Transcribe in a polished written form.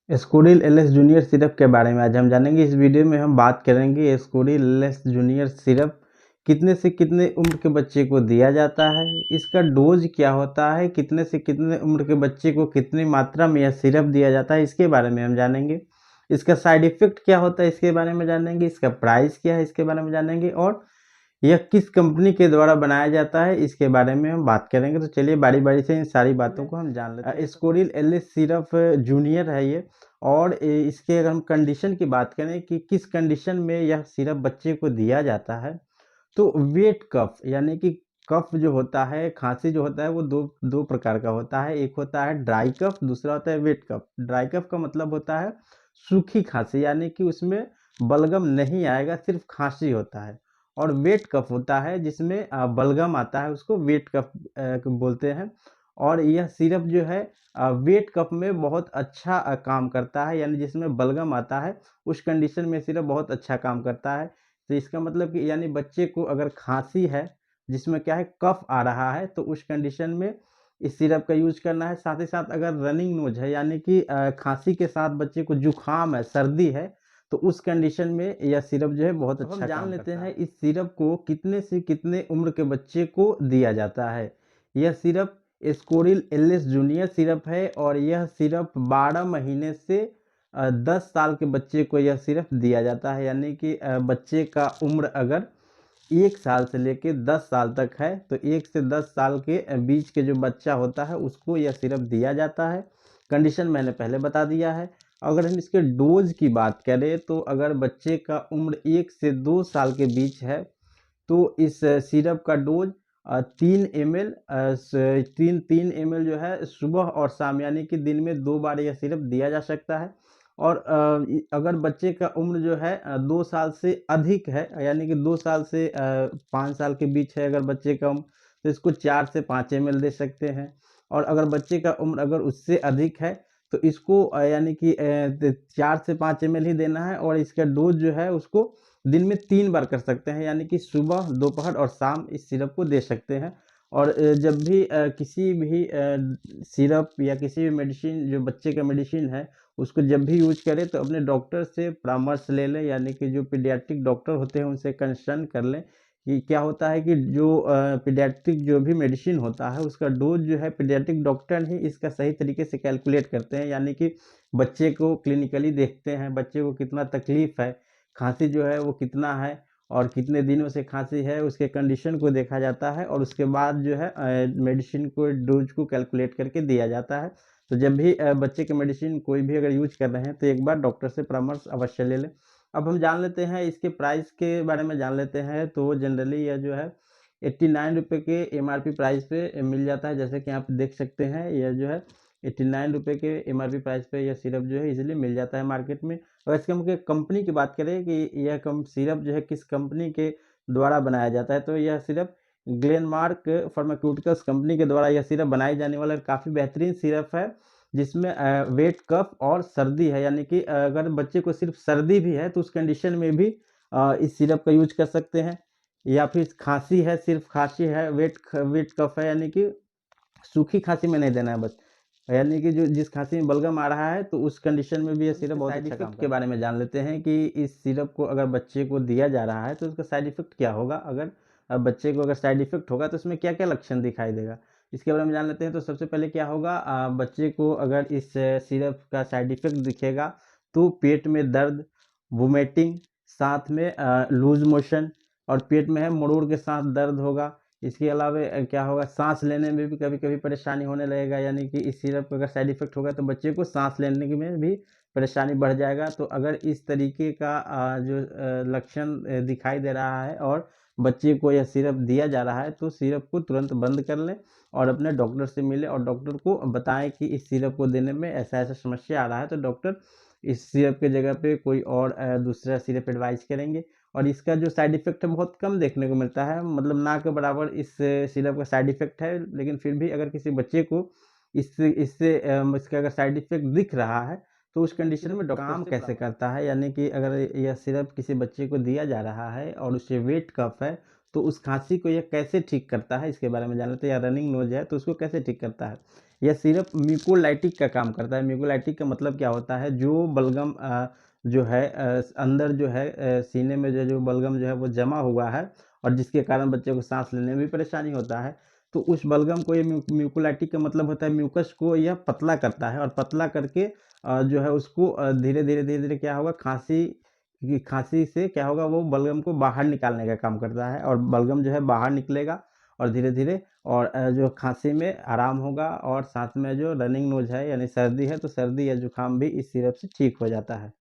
Ascoril LS junior syrup के बारे में आज हम जानेंगे। इस वीडियो में हम बात करेंगे एस्कोरिल एलएस जूनियर सिरप कितने से कितने उम्र के बच्चे को दिया जाता है, इसका डोज क्या होता है, कितने से कितने उम्र के बच्चे को कितनी मात्रा में यह सिरप दिया जाता है, इसके बारे में हम जानेंगे। इसका साइड इफ़ेक्ट क्या होता है इसके बारे में जानेंगे, इसका प्राइस क्या है इसके बारे में जानेंगे, और यह किस कंपनी के द्वारा बनाया जाता है इसके बारे में हम बात करेंगे। तो चलिए बारी बारी से इन सारी बातों को हम जान लेते हैं। एस्कोरिल एलएस सिरप जूनियर है ये, और इसके अगर हम कंडीशन की बात करें कि किस कंडीशन में यह सिरप बच्चे को दिया जाता है, तो वेट कफ यानी कि कफ जो होता है, खांसी जो होता है, वो दो दो प्रकार का होता है। एक होता है ड्राई कफ, दूसरा होता है वेट कफ। ड्राई कफ का मतलब होता है सूखी खांसी, यानी कि उसमें बलगम नहीं आएगा, सिर्फ खांसी होता है। और वेट कफ होता है जिसमें बलगम आता है, उसको वेट कफ बोलते हैं। और यह सिरप जो है वेट कफ में बहुत अच्छा काम करता है, यानी जिसमें बलगम आता है उस कंडीशन में सिरप बहुत अच्छा काम करता है। तो इसका मतलब कि यानी बच्चे को अगर खांसी है जिसमें क्या है कफ आ रहा है, तो उस कंडीशन में इस सिरप का यूज करना है। साथ ही साथ अगर रनिंग नोज है, यानी कि खांसी के साथ बच्चे को जुखाम है, सर्दी है, तो उस कंडीशन में यह सिरप जो है बहुत अच्छा हम जान लेते हैं इस सिरप को कितने से कितने उम्र के बच्चे को दिया जाता है। यह syrup Ascoril LS junior syrup है, और यह सिरप 12 महीने से 10 साल के बच्चे को यह सिर्फ दिया जाता है। यानी कि बच्चे का उम्र अगर 1 साल से लेके 10 साल तक है, तो 1 से 10 साल के बीच के जो बच्चा होता है उसको यह सिर्फ दिया जाता है। कंडीशन मैंने पहले बता दिया है। अगर हम इसके डोज की बात करें, तो अगर बच्चे का उम्र 1 से 2 साल के बीच है, तो इस सिरप का डोज 3 ml 3 जो है सुबह और शाम, यानी कि दिन में 2 बार यह सिरप दिया जा सकता है। और अगर बच्चे का उम्र जो है 2 साल से अधिक है, यानी कि 2 साल से 5 साल के बीच है अगर बच्चे का उम्र, तो इसको 4 से 5 ml दे सकते हैं। और अगर बच्चे का उम्र अगर उससे अधिक है, तो इसको यानी कि 4 से 5 ml ही देना है, और इसका डोज जो है उसको दिन में 3 बार कर सकते हैं, यानी कि सुबह, दोपहर और शाम इस सिरप को दे सकते हैं। और जब भी किसी भी सिरप या किसी भी मेडिसिन जो बच्चे का मेडिसिन है, उसको जब भी यूज करें तो अपने डॉक्टर से परामर्श ले लें, यानी कि जो पीडियाट्रिक डॉक्टर होते हैं उनसे कंसल्ट कर लें। कि क्या होता है कि जो पीडियाट्रिक जो भी मेडिसिन होता है उसका डोज जो है पीडियाट्रिक डॉक्टर ही इसका सही तरीके से कैलकुलेट करते हैं, यानी कि बच्चे को क्लिनिकली देखते हैं, बच्चे को कितना तकलीफ है, खांसी जो है वो कितना है और कितने दिनों से खांसी है, उसके कंडीशन को देखा जाता है, और उसके बाद जो है मेडिसिन को डोज को कैलकुलेट करके दिया जाता है। तो जब भी बच्चे के मेडिसिन कोई भी अगर यूज कर रहे हैं, तो एक बार डॉक्टर से परामर्श अवश्य ले लें। अब हम जान लेते हैं इसके प्राइस के बारे में जान लेते हैं। तो जनरली यह जो है 89 रुपये के एमआरपी प्राइस पे मिल जाता है। जैसे कि आप देख सकते हैं, यह जो है 89 रुपये के एमआरपी प्राइस पे यह सिरप जो है इजीली मिल जाता है मार्केट में। और इसके हम कंपनी की बात करें कि यह कम सिरप जो है किस कंपनी के द्वारा बनाया जाता है, तो यह सिरप ग्लेनमार्क फार्मास्यूटिकल्स कंपनी के द्वारा यह सिरप बनाई जाने वाला काफ़ी बेहतरीन सिरप है, जिसमें वेट कफ और सर्दी है, यानी कि अगर बच्चे को सिर्फ सर्दी भी है तो उस कंडीशन में भी इस सिरप का यूज कर सकते हैं। या फिर खांसी है, सिर्फ खांसी है, वेट कफ है, यानी कि सूखी खांसी में नहीं देना है बस, यानी कि जो जिस खांसी में बलगम आ रहा है, तो उस कंडीशन में भी ये सिरप बहुत अच्छा काम करता है। के बारे में जान लेते हैं कि इस सिरप को अगर बच्चे को दिया जा रहा है तो उसका साइड इफेक्ट क्या होगा। अगर बच्चे को अगर साइड इफेक्ट होगा तो उसमें क्या क्या लक्षण दिखाई देगा, इसके बारे में जान लेते हैं। तो सबसे पहले क्या होगा, बच्चे को अगर इस सिरप का साइड इफेक्ट दिखेगा तो पेट में दर्द, वोमिटिंग, साथ में लूज मोशन, और पेट में है मरोड़ के साथ दर्द होगा। इसके अलावा क्या होगा, सांस लेने में भी कभी कभी परेशानी होने लगेगा, यानी कि इस सिरप का अगर साइड इफेक्ट होगा तो बच्चे को सांस लेने में भी परेशानी बढ़ जाएगा। तो अगर इस तरीके का जो लक्षण दिखाई दे रहा है और बच्चे को यह सिरप दिया जा रहा है, तो सिरप को तुरंत बंद कर लें और अपने डॉक्टर से मिलें, और डॉक्टर को बताएं कि इस सिरप को देने में ऐसा ऐसा समस्या आ रहा है, तो डॉक्टर इस सिरप के जगह पे कोई और दूसरा सिरप एडवाइस करेंगे। और इसका जो साइड इफ़ेक्ट है बहुत कम देखने को मिलता है, मतलब ना के बराबर इस सिरप का साइड इफ़ेक्ट है। लेकिन फिर भी अगर किसी बच्चे को इससे इससे इसका अगर साइड इफ़ेक्ट दिख रहा है, तो उस कंडीशन में डॉक्टर काम कैसे करता है, यानी कि अगर यह सिरप किसी बच्चे को दिया जा रहा है और उसे वेट कफ है, तो उस खांसी को यह कैसे ठीक करता है इसके बारे में जान लेते हैं। या रनिंग नोज है तो उसको कैसे ठीक करता है। यह सिरप म्यूकोलाइटिक का काम करता है। म्यूकोलाइटिक का मतलब क्या होता है, जो बलगम जो है अंदर जो है सीने में जो बलगम जो है वो जमा हुआ है और जिसके कारण बच्चे को सांस लेने में भी परेशानी होता है, तो उस बलगम को ये म्यूकोलाइटिक का मतलब होता है म्यूकस को यह पतला करता है और पतला करके जो है उसको धीरे धीरे धीरे धीरे क्या होगा, खांसी से क्या होगा, वो बलगम को बाहर निकालने का काम करता है और बलगम जो है बाहर निकलेगा और धीरे धीरे और जो खांसी में आराम होगा और साथ में जो रनिंग नोज है यानी सर्दी है तो सर्दी या जुकाम भी इस सिरप से ठीक हो जाता है।